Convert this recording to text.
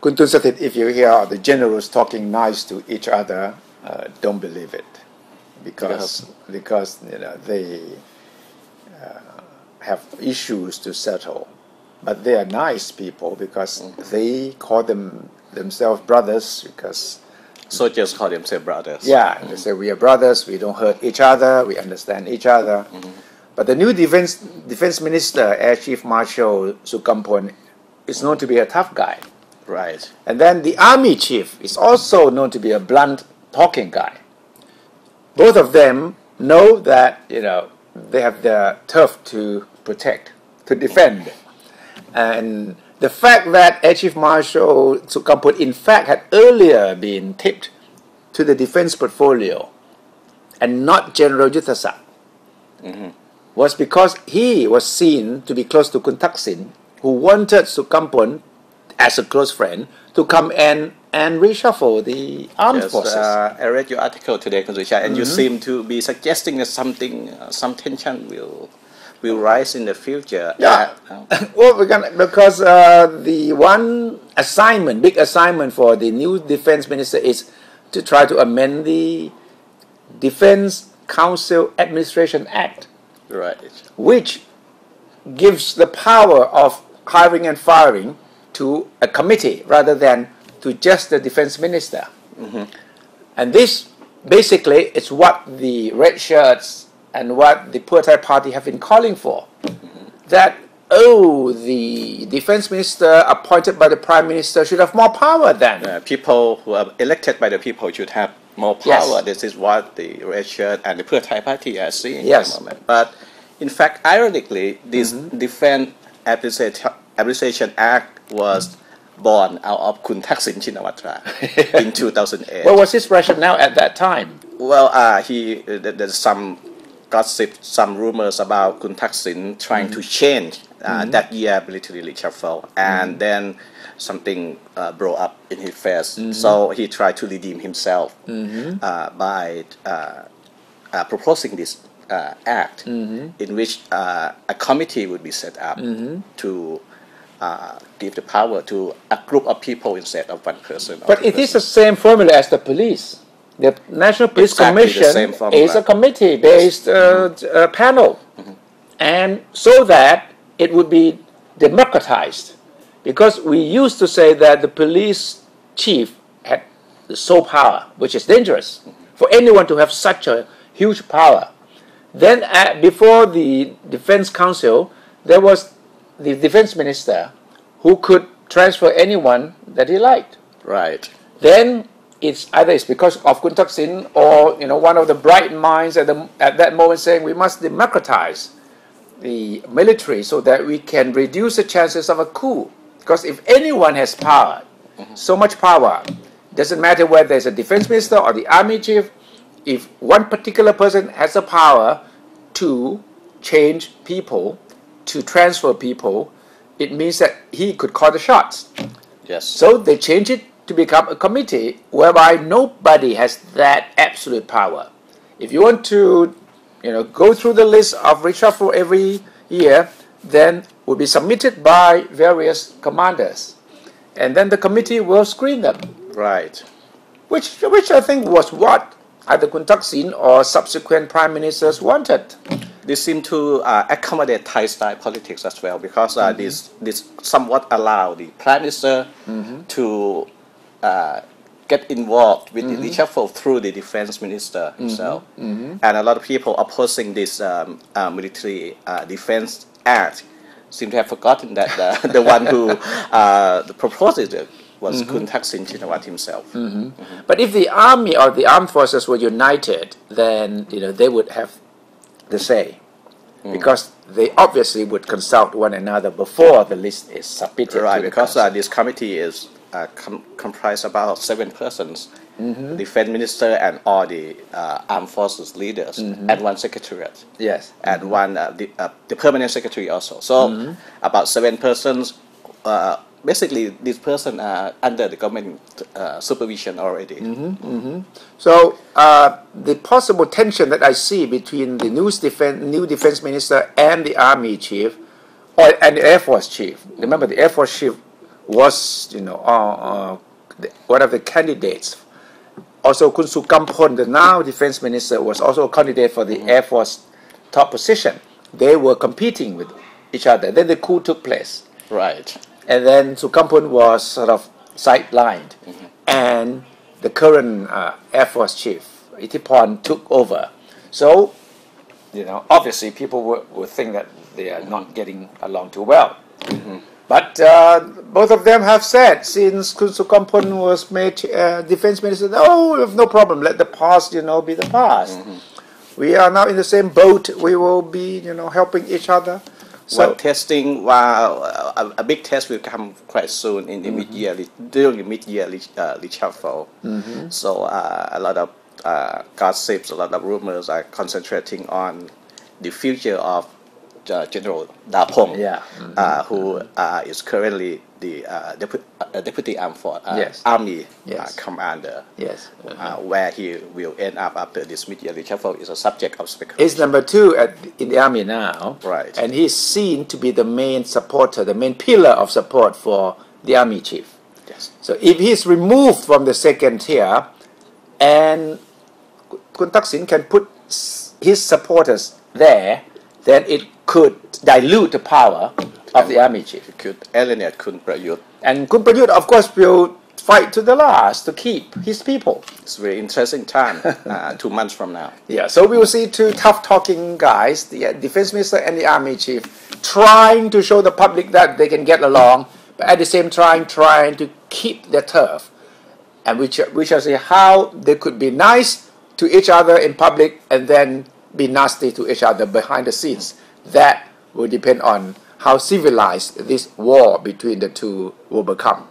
Kuntun Sathit, if you hear the generals talking nice to each other, don't believe it, because they have issues to settle. But they are nice people because they call themselves brothers, because soldiers call themselves brothers. Yeah, they say we are brothers, we don't hurt each other, we understand each other. But the new defense minister, Air Chief Marshal Sukampon, is known to be a tough guy. Right. And then the army chief is also known to be a blunt talking guy. Both of them know that they have the turf to protect, to defend. And the fact that Air Chief Marshal Sukampon in fact had earlier been tipped to the defense portfolio and not General Yuttasak was because he was seen to be close to Kun Thaksin, who wanted Sukampon as a close friend to come and reshuffle the armed forces. I read your article today, Khun Suchai, and you seem to be suggesting that some tension will rise in the future. Yeah. Well, because the one big assignment for the new defense minister is to try to amend the Defense Council Administration Act, right, which gives the power of hiring and firing to a committee rather than to just the defense minister. And this basically is what the red shirts and what the Pheu Thai party have been calling for. That, the defense minister appointed by the prime minister should have more power than. People who are elected by the people should have more power. Yes. This is what the red shirt and the Pheu Thai party are saying Yes. at the moment. But in fact, ironically, this Defense Administration Act was born out of Kun Thaksin Shinawatra in 2008. What was his rationale at that time? Well, there's some gossip, some rumors about Kun Thaksin trying to change that year military reshuffle, and then something broke up in his face. So he tried to redeem himself by proposing this act in which a committee would be set up to give the power to a group of people instead of one person. But it is the same formula as the police. The National Police Exactly the Commission same formula. is a committee-based panel, and so that it would be democratized. Because we used to say that the police chief had the sole power, which is dangerous for anyone to have such a huge power. Then before the Defense Council, there was the defense minister who could transfer anyone that he liked. Right. Then it's because of Kun Thaksin or one of the bright minds at that moment saying we must democratize the military so that we can reduce the chances of a coup. Because if anyone has power, so much power, doesn't matter whether there's a defense minister or the army chief, if one particular person has the power to change people, to transfer people, it means that he could call the shots. Yes. So they change it to become a committee whereby nobody has that absolute power. If you want to, go through the list of reshuffle every year, then will be submitted by various commanders, and then the committee will screen them. Right. Which I think was what either Kun Thaksin or subsequent prime ministers wanted. This seemed to accommodate Thai style politics as well, because this somewhat allowed the prime minister to get involved with the reshuffle through the defense minister himself. And a lot of people opposing this military defense act seem to have forgotten that the one who proposed it was Kun Thaksin Shinawatra himself. But if the army or the armed forces were united, then they would have the say, because they obviously would consult one another before the list is submitted. Right, to the because council. this committee is comprised about 7 persons: the defense minister and all the armed forces leaders, and one secretariat. Yes. And one the permanent secretary also. So about 7 persons. Basically, this person are under the government supervision already. So the possible tension that I see between the new defense minister and the army chief, and the Air Force chief. Remember, the Air Force chief was, one of the candidates. Also, Kun Sukampon, the now defense minister, was also a candidate for the Air Force top position. They were competing with each other. Then the coup took place. Right. And then Sukampon was sort of sidelined. And the current Air Force chief, Ithipon, took over. So, obviously people would think that they are not getting along too well. But both of them have said, since Kun Sukampon was made defense minister, no problem, let the past, be the past. We are now in the same boat. We will be, helping each other. So testing, a big test will come quite soon in the mid-year, during the mid-year reshuffle. So a lot of gossips, a lot of rumors are concentrating on the future of General Dapong, who is currently the deputy army commander. Yes. Where he will end up after this mid-year reshuffle is a subject of speculation. He's number 2 in the army now. Right. And he's seen to be the main supporter, the main pillar of support for the army chief. Yes. So if he's removed from the second tier, and Kun Thaksin can put his supporters there, then it could dilute the power of the army chief. It could alienate Kun Prayut. And Kun Prayut, of course, will fight to the last to keep his people. It's a very interesting time, 2 months from now. Yeah, so we will see 2 tough-talking guys, the defense minister and the army chief, trying to show the public that they can get along, but at the same time trying to keep their turf. And we shall see how they could be nice to each other in public and then be nasty to each other behind the scenes. That will depend on how civilized this war between the two will become.